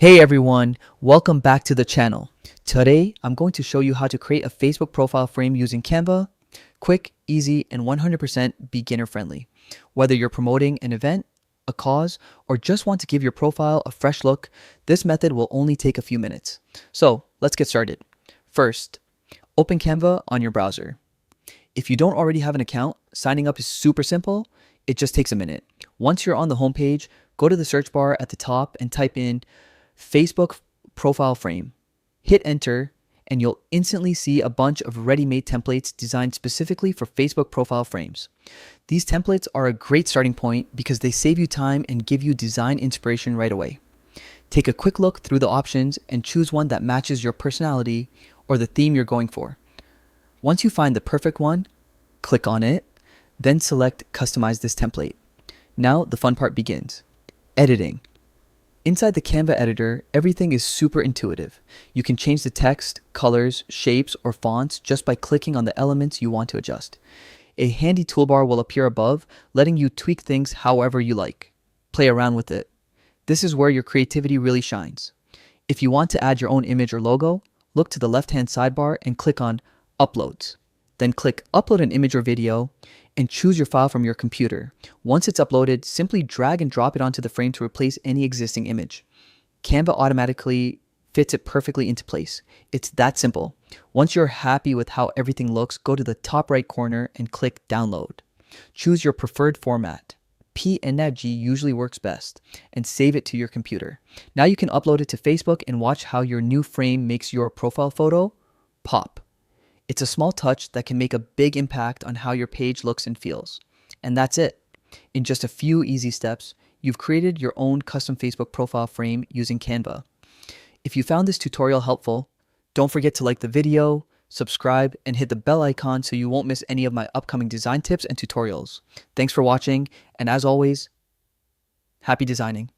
Hey everyone, welcome back to the channel. Today, I'm going to show you how to create a Facebook profile frame using Canva. Quick, easy, and 100% beginner friendly. Whether you're promoting an event, a cause, or just want to give your profile a fresh look, this method will only take a few minutes. So let's get started. First, open Canva on your browser. If you don't already have an account, signing up is super simple. It just takes a minute. Once you're on the homepage, go to the search bar at the top and type in Facebook profile frame. Hit enter and you'll instantly see a bunch of ready-made templates designed specifically for Facebook profile frames. These templates are a great starting point because they save you time and give you design inspiration right away. Take a quick look through the options and choose one that matches your personality or the theme you're going for. Once you find the perfect one, click on it, then select Customize this template. Now the fun part begins. Editing. Inside the Canva editor, everything is super intuitive. You can change the text, colors, shapes, or fonts just by clicking on the elements you want to adjust. A handy toolbar will appear above, letting you tweak things however you like. Play around with it. This is where your creativity really shines. If you want to add your own image or logo, look to the left-hand sidebar and click on Uploads. Then click Upload an image or video and choose your file from your computer. Once it's uploaded, simply drag and drop it onto the frame to replace any existing image. Canva automatically fits it perfectly into place. It's that simple. Once you're happy with how everything looks, go to the top right corner and click Download. Choose your preferred format. PNG usually works best, and save it to your computer. Now you can upload it to Facebook and watch how your new frame makes your profile photo pop. It's a small touch that can make a big impact on how your page looks and feels. And that's it. In just a few easy steps, you've created your own custom Facebook profile frame using Canva. If you found this tutorial helpful, don't forget to like the video, subscribe, and hit the bell icon so you won't miss any of my upcoming design tips and tutorials. Thanks for watching, and as always, happy designing.